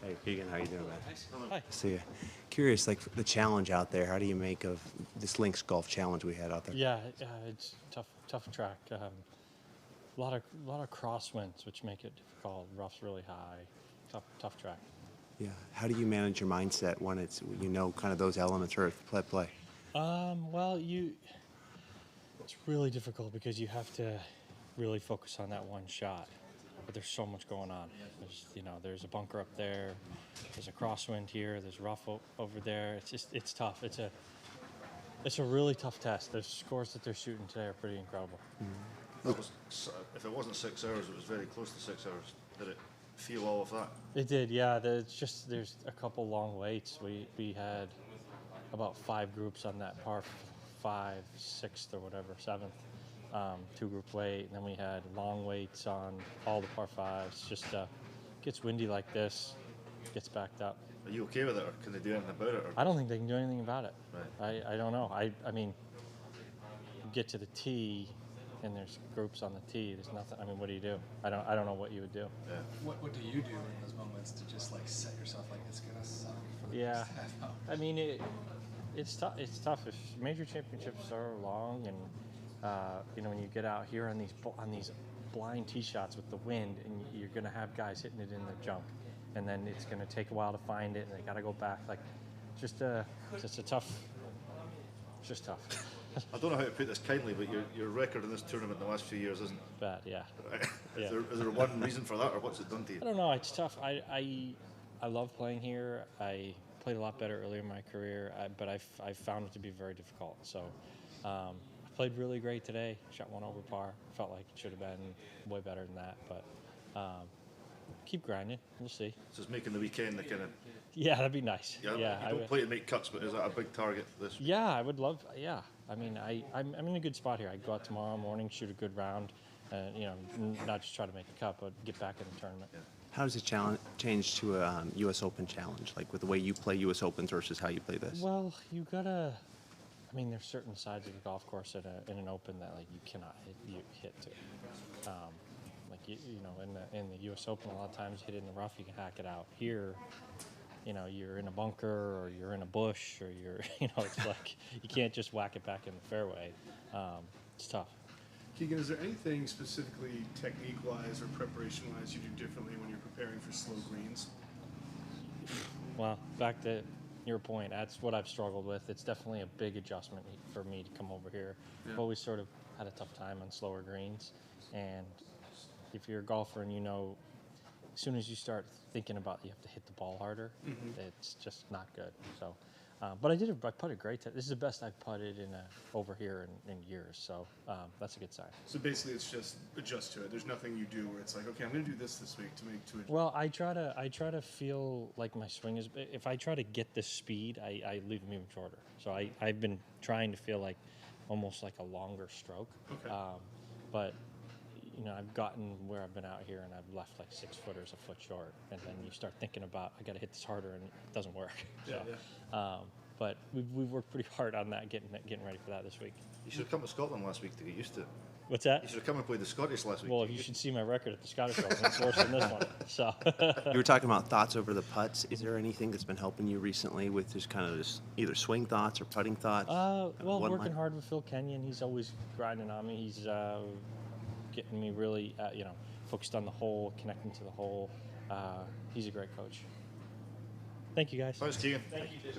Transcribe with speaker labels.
Speaker 1: Hey, Keegan, how you doing, man?
Speaker 2: Hi.
Speaker 1: See ya. Curious, like the challenge out there. How do you make of this links golf challenge we had out there?
Speaker 2: Yeah, it's tough track. A lot of crosswinds, which make it difficult. Rough's really high. Tough track.
Speaker 1: Yeah. How do you manage your mindset when it's kind of those elements are at play?
Speaker 2: Well, it's really difficult because you have to really focus on that one shot. But there's so much going on. There's a bunker up there. There's a crosswind here. There's rough over there. It's tough. It's a really tough test. The scores that they're shooting today are pretty incredible.
Speaker 3: If it wasn't 6 hours, it was very close to 6 hours. Did it feel all of that?
Speaker 2: It did, yeah. There's a couple long waits. We had about 5 groups on that par 5, 6th or whatever, 7th. 2-group wait, and then we had long waits on all the par 5s. Just gets windy like this, gets backed up.
Speaker 3: Are you okay with it, or can they do anything about it? Or?
Speaker 2: I don't think they can do anything about it.
Speaker 3: Right.
Speaker 2: I don't know. I mean, you get to the tee, and there's groups on the tee. There's nothing. I mean, what do you do? I don't know what you would do.
Speaker 3: Yeah.
Speaker 4: What do you do in those moments to just like set yourself like it's gonna suck for the
Speaker 2: Yeah.
Speaker 4: next half hour?
Speaker 2: I mean, it's tough. It's tough. If major championships are long, and when you get out here on these blind tee shots with the wind, and you're gonna have guys hitting it in their junk, and then it's gonna take a while to find it, and they gotta go back. Like, just a tough. It's just tough.
Speaker 3: I don't know how to put this kindly, but your record in this tournament in the last few years isn't
Speaker 2: Bad, yeah.
Speaker 3: Is there one reason for that, or what's it done to you?
Speaker 2: I don't know. It's tough. I love playing here. I played a lot better earlier in my career, but I found it to be very difficult. So I played really great today. Shot 1 over par. Felt like it should have been way better than that, but keep grinding. We'll see.
Speaker 3: So it's making the weekend the kind of.
Speaker 2: Yeah, that'd be nice.
Speaker 3: Yeah, you don't play to make cuts, but is that a big target this week?
Speaker 2: Yeah, I would love. Yeah, I mean, I'm in a good spot here. I go out tomorrow morning, shoot a good round, not just try to make a cut, but get back in the tournament.
Speaker 1: Yeah. How does it change to a U.S. Open challenge, like with the way you play U.S. Opens versus how you play this?
Speaker 2: Well, you gotta. I mean, there's certain sides of the golf course in an Open that like you cannot hit to. In the U.S. Open, a lot of times you hit it in the rough, you can hack it out. Here, you're in a bunker or you're in a bush or it's like you can't just whack it back in the fairway. It's tough.
Speaker 5: Keegan, is there anything specifically technique-wise or preparation-wise you do differently when you're preparing for slow greens?
Speaker 2: Well, back to your point, that's what I've struggled with. It's definitely a big adjustment for me to come over here.
Speaker 5: Yeah.
Speaker 2: I've always sort of had a tough time on slower greens, and if you're a golfer and as soon as you start thinking about you have to hit the ball harder, it's just not good. So, but I putted great. This is the best I've putted over here in years. So that's a good sign.
Speaker 5: So basically, it's just adjust to it. There's nothing you do where it's like, okay, I'm going to do this week to adjust.
Speaker 2: Well, I try to feel like my swing is. If I try to get this speed, I leave them even shorter. So I've been trying to feel like almost like a longer stroke.
Speaker 5: Okay.
Speaker 2: But I've gotten where I've been out here and I've left like 6 footers a foot short, and then you start thinking about I got to hit this harder and it doesn't work. But we've worked pretty hard on that, getting ready for that this week.
Speaker 3: You should have come to Scotland last week to get used to it.
Speaker 2: What's that?
Speaker 3: You should have come and played the Scottish last week.
Speaker 2: Well, you should see my record at the Scottish Open. It's worse than this one. So.
Speaker 1: You were talking about thoughts over the putts. Is there anything that's been helping you recently with just kind of this either swing thoughts or putting thoughts?
Speaker 2: Well, working hard with Phil Kenyon. He's always grinding on me. He's getting me really, focused on the hole, connecting to the hole. He's a great coach. Thank you, guys.
Speaker 3: Thanks, Keegan.
Speaker 2: Thank you.